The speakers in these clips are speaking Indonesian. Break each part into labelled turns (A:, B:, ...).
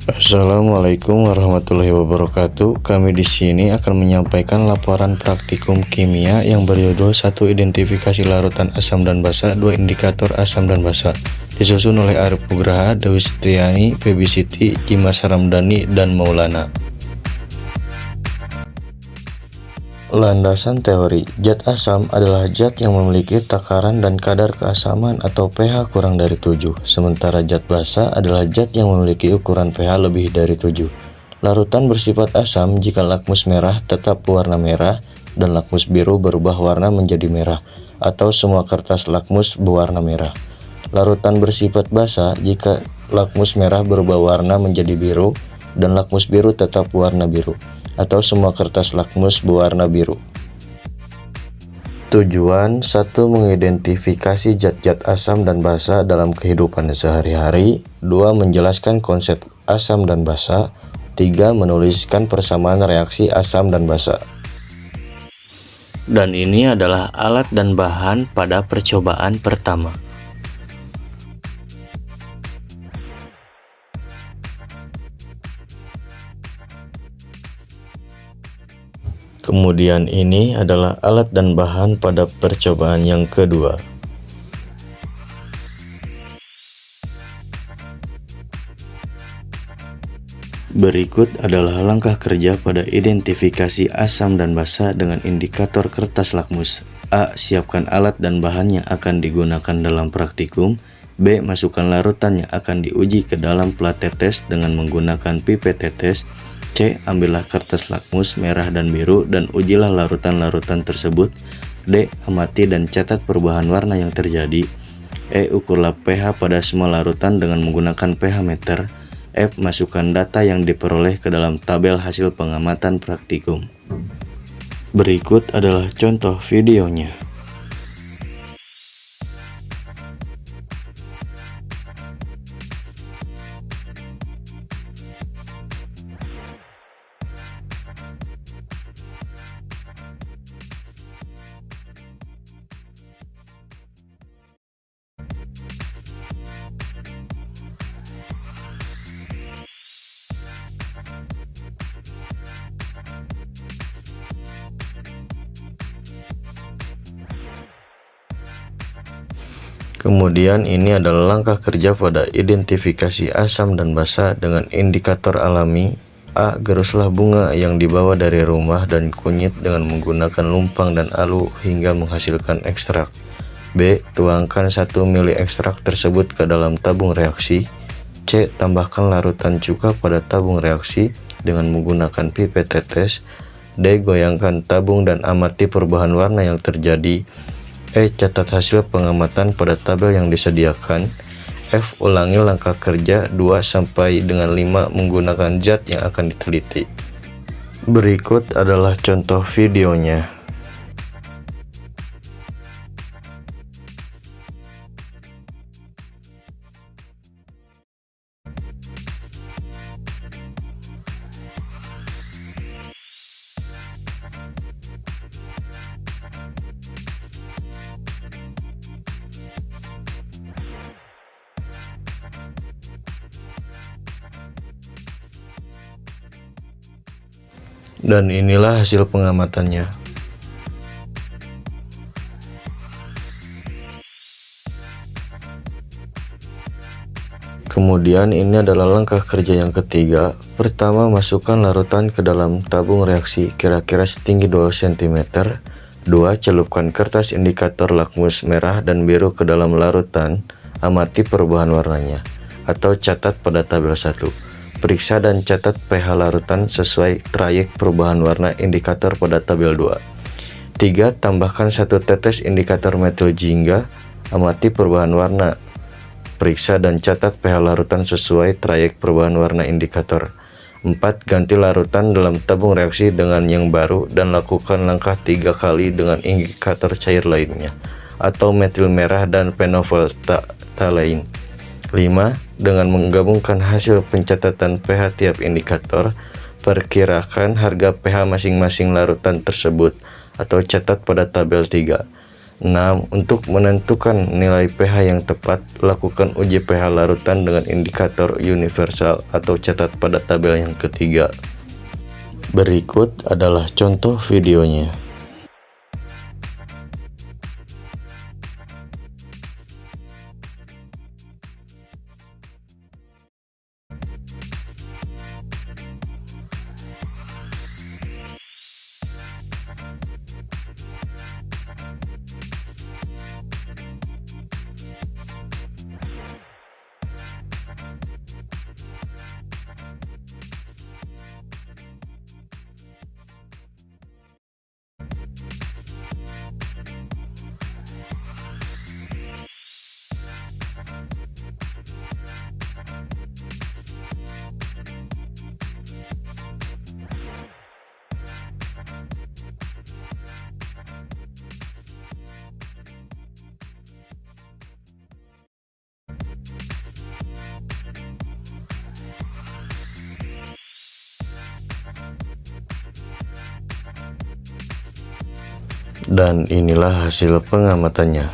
A: Assalamualaikum warahmatullahi wabarakatuh. Kami di sini akan menyampaikan laporan praktikum kimia yang berjudul 1 Identifikasi larutan asam dan basa, 2 Indikator asam dan basa, disusun oleh Arif Nugraha, Dewi Setriani, Febi Siti, Dimas Ramdhani, dan Maulana. Landasan teori. Zat asam adalah zat yang memiliki takaran dan kadar keasaman atau pH kurang dari 7, sementara zat basa adalah zat yang memiliki ukuran pH lebih dari 7. Larutan bersifat asam jika lakmus merah tetap berwarna merah dan lakmus biru berubah warna menjadi merah, atau semua kertas lakmus berwarna merah. Larutan bersifat basa jika lakmus merah berubah warna menjadi biru dan lakmus biru tetap berwarna biru, atau semua kertas lakmus berwarna biru. Tujuan 1. Mengidentifikasi zat-zat asam dan basa dalam kehidupan sehari-hari. 2. Menjelaskan konsep asam dan basa. 3. Menuliskan persamaan reaksi asam dan basa. Dan ini adalah alat dan bahan pada percobaan pertama. Kemudian ini adalah alat dan bahan pada percobaan yang kedua. Berikut adalah langkah kerja pada identifikasi asam dan basa dengan indikator kertas lakmus. A. Siapkan alat dan bahan yang akan digunakan dalam praktikum. B. Masukkan larutan yang akan diuji ke dalam plat tetes dengan menggunakan pipet tetes. C. Ambillah kertas lakmus merah dan biru dan ujilah larutan-larutan tersebut. D. Amati dan catat perubahan warna yang terjadi. E. Ukurlah pH pada semua larutan dengan menggunakan pH meter. F. Masukkan data yang diperoleh ke dalam tabel hasil pengamatan praktikum. Berikut adalah contoh videonya. Kemudian ini adalah langkah kerja pada identifikasi asam dan basa dengan indikator alami. A. Geruslah bunga yang dibawa dari rumah dan kunyit dengan menggunakan lumpang dan alu hingga menghasilkan ekstrak. B. Tuangkan 1 ml ekstrak tersebut ke dalam tabung reaksi. C. Tambahkan larutan cuka pada tabung reaksi dengan menggunakan pipet tetes. D. Goyangkan tabung dan amati perubahan warna yang terjadi. E. Catat hasil pengamatan pada tabel yang disediakan. F. Ulangi langkah kerja 2 sampai dengan 5 menggunakan zat yang akan diteliti. Berikut adalah contoh videonya. Dan inilah hasil pengamatannya. Kemudian ini adalah langkah kerja yang ketiga. Pertama, masukkan larutan ke dalam tabung reaksi kira-kira setinggi 2 cm. 2. Celupkan kertas indikator lakmus merah dan biru ke dalam larutan. Amati perubahan warnanya, atau catat pada tabel 1. Periksa dan catat pH larutan sesuai trayek perubahan warna indikator pada tabel 2. 3. Tambahkan 1 tetes indikator metil jingga. Amati perubahan warna. Periksa dan catat pH larutan sesuai trayek perubahan warna indikator. 4. Ganti larutan dalam tabung reaksi dengan yang baru dan lakukan langkah 3 kali dengan indikator cair lainnya, atau metil merah dan phenolphthalein. 5. Dengan menggabungkan hasil pencatatan pH tiap indikator, perkirakan harga pH masing-masing larutan tersebut, atau catat pada tabel 3. 6. Untuk menentukan nilai pH yang tepat, lakukan uji pH larutan dengan indikator universal atau catat pada tabel yang ketiga. Berikut adalah contoh videonya. Dan inilah hasil pengamatannya.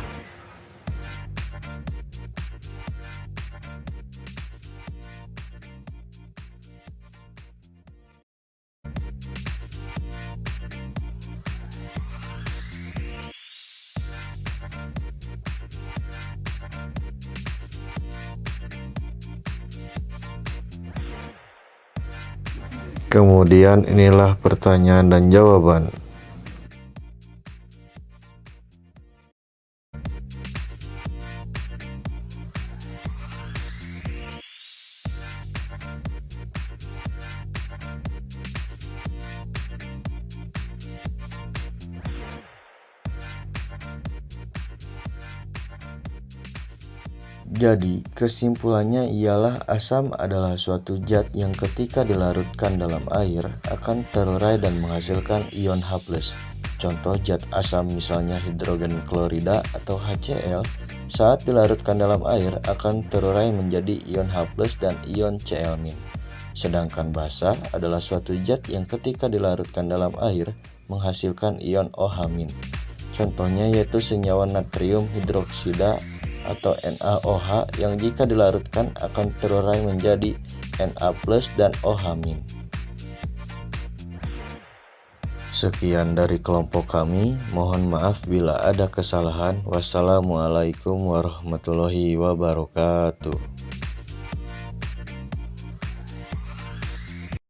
A: Kemudian inilah pertanyaan dan jawaban. Jadi, kesimpulannya ialah asam adalah suatu zat yang ketika dilarutkan dalam air akan terurai dan menghasilkan ion H+. Contoh zat asam misalnya hidrogen klorida atau HCl saat dilarutkan dalam air akan terurai menjadi ion H+ dan ion Cl-. Sedangkan basa adalah suatu zat yang ketika dilarutkan dalam air menghasilkan ion OH-. Contohnya yaitu senyawa natrium hidroksida atau NaOH yang jika dilarutkan akan terurai menjadi Na+ dan OH-. Sekian dari kelompok kami, mohon maaf bila ada kesalahan. Wassalamualaikum warahmatullahi wabarakatuh.